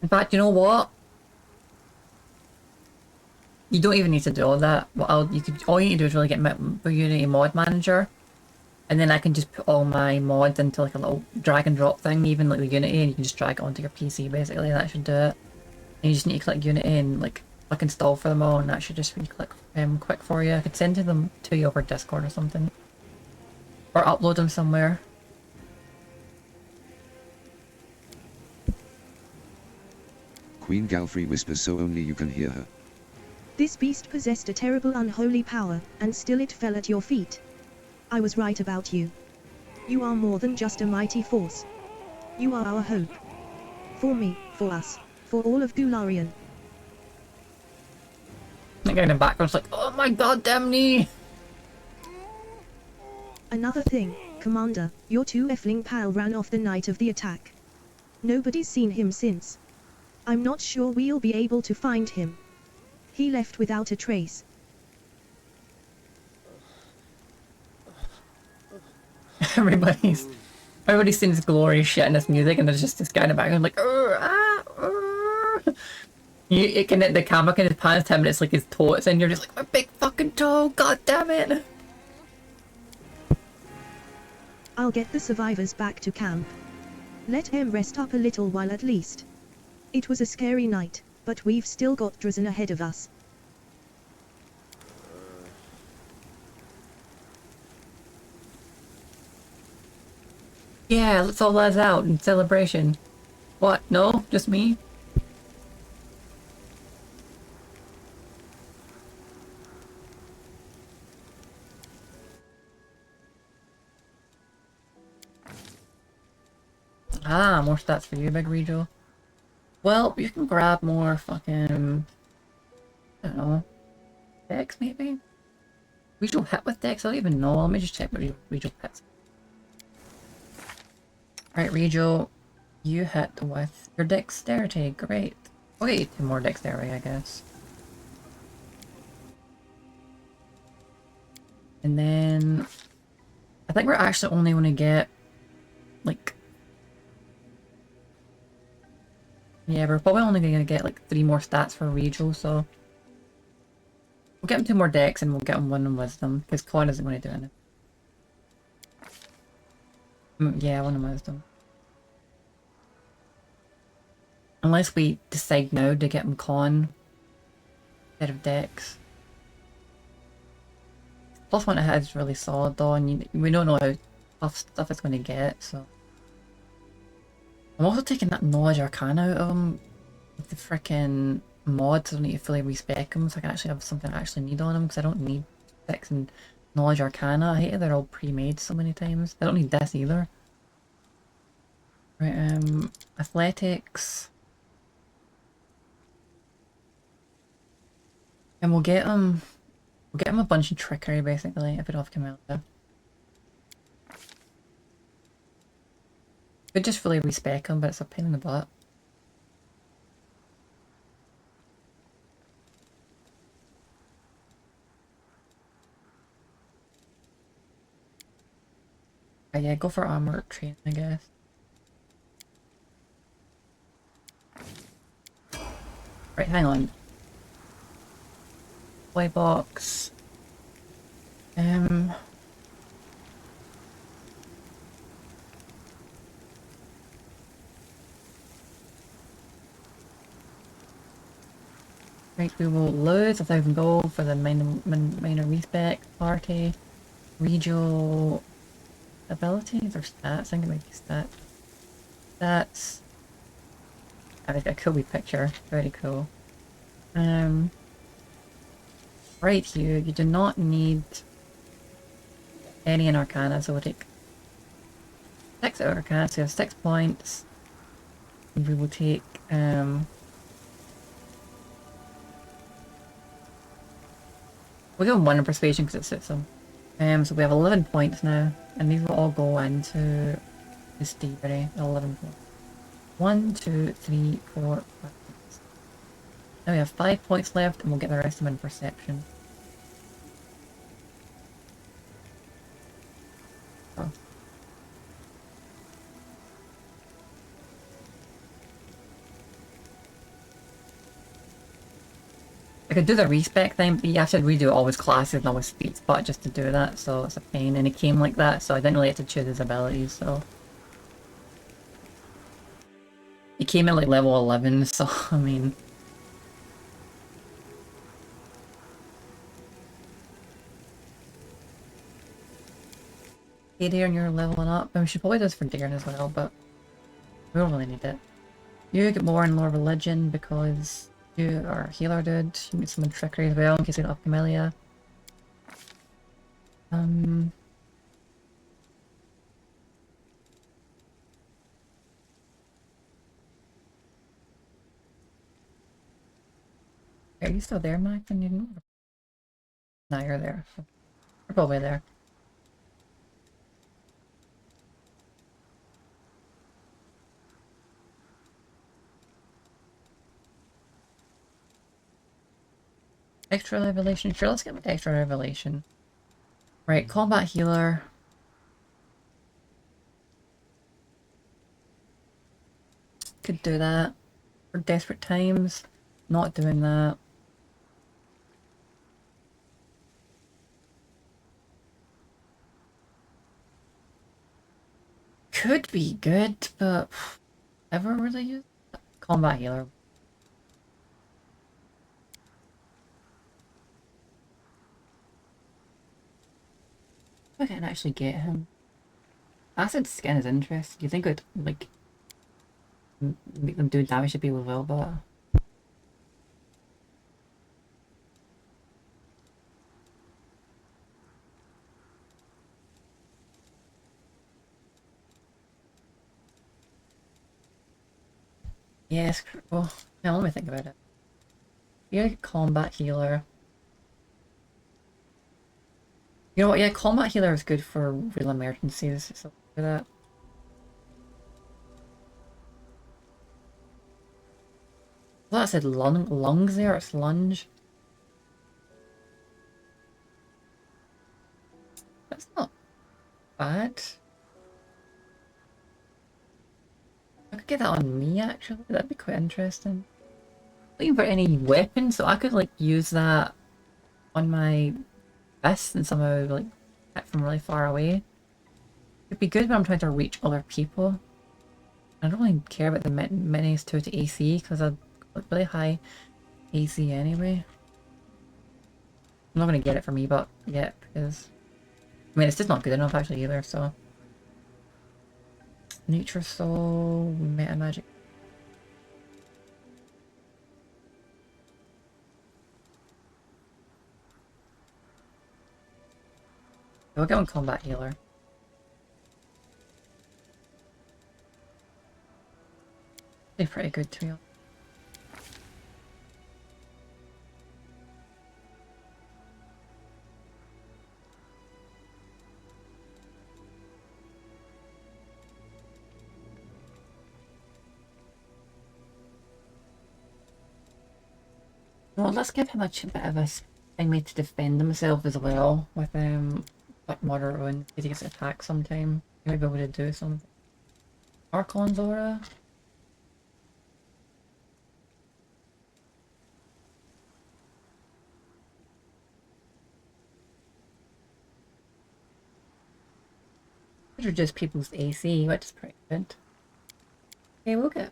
In fact, you know what? You don't even need to do all that. All you need to do is really get my Unity mod manager, and then I can just put all my mods into like a little drag and drop thing, even like the Unity, and you can just drag it onto your PC basically. That should do it. And you just need to click Unity and like click install for them all, and that should just be quick for you. I could send them to you over Discord or something, or upload them somewhere. Queen Galfrey whispers so only you can hear her. This beast possessed a terrible unholy power, and still it fell at your feet. I was right about you. You are more than just a mighty force. You are our hope. For me, for us, for all of Gularian. That guy in the background's like, oh my god, damn knee! Another thing, Commander, your 2 Effling pal ran off the night of the attack. Nobody's seen him since. I'm not sure we'll be able to find him. He left without a trace. Everybody's seen this glorious shit in this music, and there's just this guy in the background like, the camera kind of pans to him, and it's like his toe, and you're just like, my big fucking toe, god damn it! I'll get the survivors back to camp. Let him rest up a little while at least. It was a scary night, but we've still got Drazen ahead of us. Yeah, let's all let out in celebration. What? No? Just me? Ah, more stats for you, Big Rejo. Well, you can grab more fucking... I don't know. Dex, maybe? Rejo hit with Dex? I don't even know. Let me just check what Rejo hits. Alright, Rejo, you hit with your dexterity. Great. I'll get you 2 more dexterity, I guess. And then... I think we're actually only going to get... like... Yeah, we're probably only going to get like 3 more stats for Rejo, so... We'll get him 2 more dex and we'll get him 1 in wisdom, because Con isn't going to do anything. Yeah, 1 in wisdom. Unless we decide now to get him Con instead of dex. +1 to hit is really solid though, and we don't know how tough stuff it's going to get, so... I'm also taking that knowledge arcana out of him with the frickin' mod, so I need to fully respec him so I can actually have something I actually need on him, because I don't need 6 and Knowledge Arcana. I hate it, they're all pre-made so many times. I don't need this either. Right, athletics. And we'll get him a bunch of trickery basically if we don't have Camellia. Could just fully respec him, but it's a pain in the butt. Yeah, go for armor training, I guess. Right, hang on. Play box. Right, we will lose 1,000 gold for the minor respec party. Regional abilities or stats? I think it might be stats. Stats. I've got a cool wee picture. Very cool. Right here, you do not need any in Arcana, so we'll take 6 out of Arcana, so you have 6 points. And we will take, we'll go 1 in Persuasion because it suits them. So we have 11 points now, and these will all go into this thievery. 11 points. 1, 2, 3, 4, 5, 6. Now we have 5 points left, and we'll get the rest of them in Perception. Oh. I could do the respec thing, but you have to redo all his classes and all his speed spot just to do that, so it's a pain. And he came like that, so I didn't really have to choose his abilities, so. He came in like level 11, so I mean. Hey Darren, you're leveling up. And we should probably do this for Darren as well, but we don't really need it. You get more in Lore Religion because you are a healer dude. You need some trickery as well in case you don't have Camellia. Are you still there, Mike? Then you know. No, you're there. You're probably there. Extra Revelation. Sure, let's get with Extra Revelation. Right, Combat Healer. Could do that. For desperate times. Not doing that. Could be good, but ever really use that? Combat Healer. I can actually get him. Acid Skin is interesting. You think it would, like, make them do damage to people as well, but... Yes, well, now let me think about it. You're a Combat Healer. You know what, yeah, Combat Healer is good for real emergencies, so do that. I thought I said lungs there, it's lunge. That's not bad. I could get that on me actually, that'd be quite interesting. Looking for any weapons, so I could like use that on my fist and somehow like hit from really far away. It'd be good when I'm trying to reach other people. I don't really care about the minis 2 to AC because I've got really high AC anyway. I'm not gonna get it for me, but yeah, because I mean it's just not good enough actually either, so. Nature Soul, Meta Magic. We'll go on combat healer. They're pretty good to be honest. Well, let's give him a bit of a thingy to defend himself as well with like moderate wounds because he gets attacked sometime. He might be able to do something. Archon's aura. These are just people's AC, which is pretty good. Okay, we'll get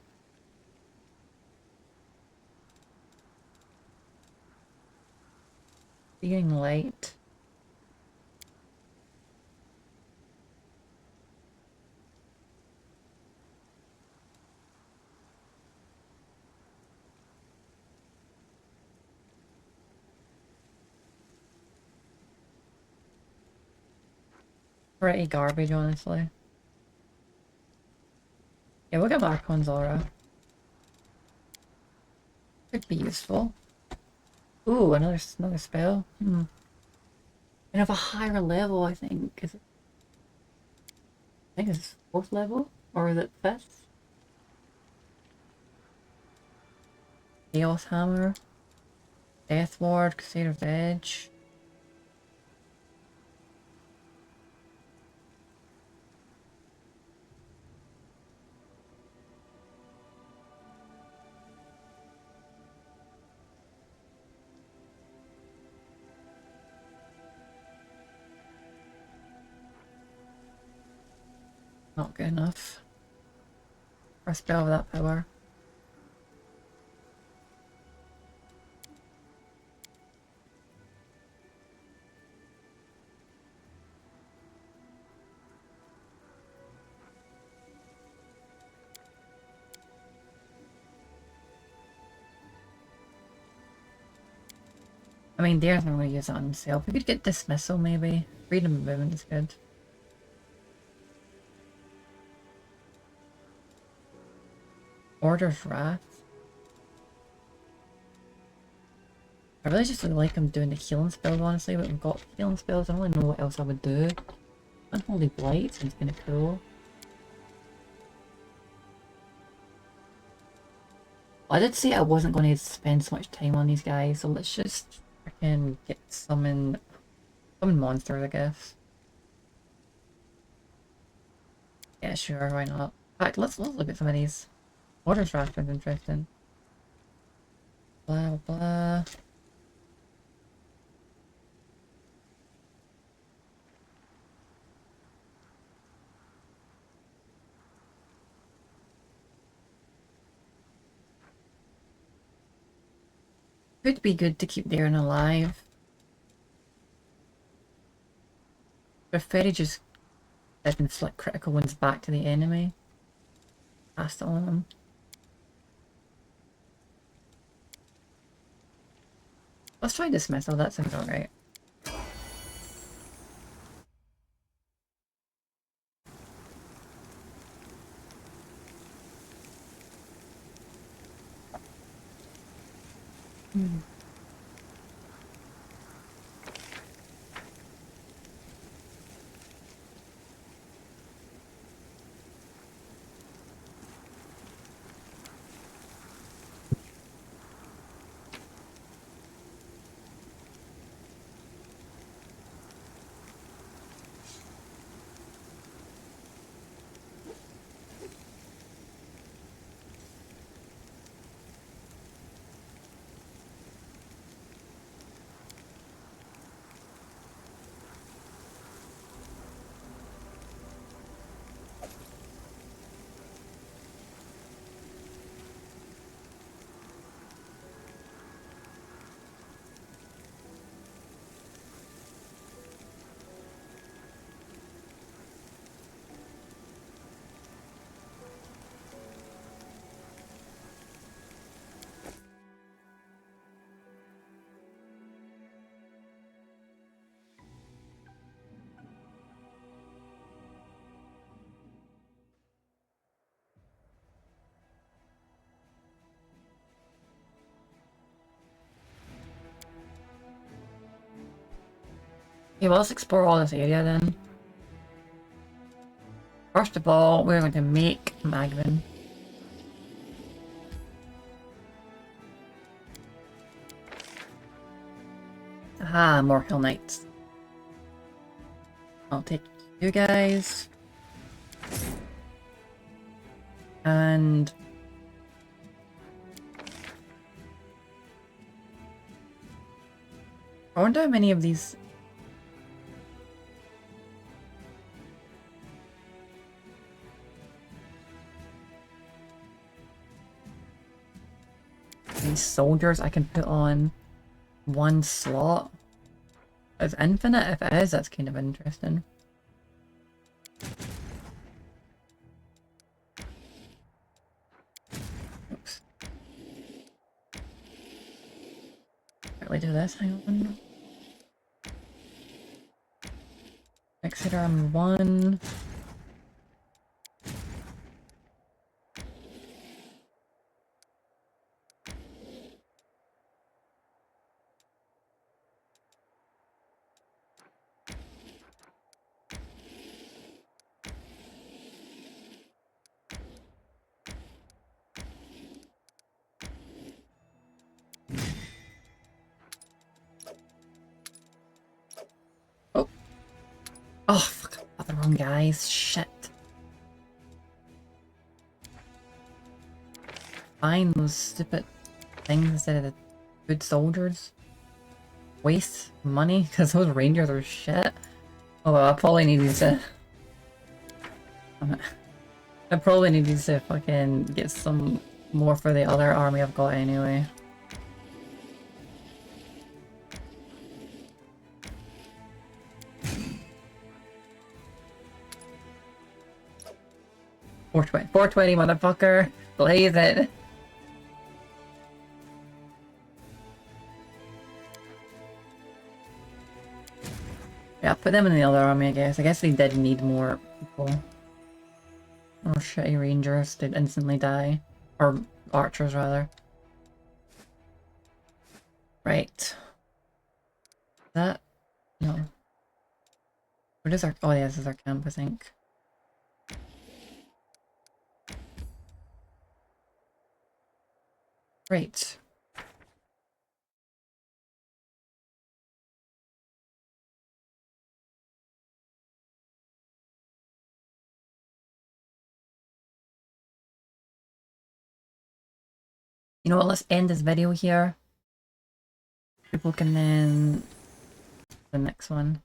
seeing light. Pretty garbage, honestly. Yeah, we'll get Archon's aura. Could be useful. Ooh, another spell. And of a higher level, I think. Is it? I think it's 4th level, or is it 5th? Chaos Hammer, Death Ward, Crusader's Edge. Not good enough for a spell with that power. I mean, Dare's not going to use it on himself. We could get Dismissal, maybe. Freedom of Movement is good. Order's Wrath. I really just like him doing the healing spells, honestly, but we've got healing spells. I don't really know what else I would do. Unholy Blight seems kind of cool. I did say I wasn't going to spend so much time on these guys, so let's just freaking get summon monsters, I guess. Yeah, sure, why not? In fact, let's look at some of these. Order's Wrath is interesting. Blah blah. Could be good to keep Darren alive. But Fairy just did inflict critical wounds back to the enemy. Passed it on him. Let's try Dismissal, that sounds alright. Okay, well, let's explore all this area then. First of all, we're going to make Magvin. Ah, more Hill Knights. I'll take you guys. And... I wonder how many of these... these soldiers I can put on one slot. It's infinite. If it is, that's kind of interesting. Oops. Quickly do this, hang on. Exeter on one. Oh. Oh, fuck. I got the wrong guys. Shit. Find those stupid things instead of the good soldiers. Waste money because those rangers are shit. Oh, well, I probably need to. I probably need to fucking get some more for the other army I've got anyway. $420, motherfucker! Blaze it! Yeah, put them in the other army, I guess. I guess they did need more people. Or shitty rangers did instantly die. Or archers, rather. Right. That? No. What is our... Oh yeah, this is our camp, I think. Great. You know what, let's end this video here. People can then... the next one.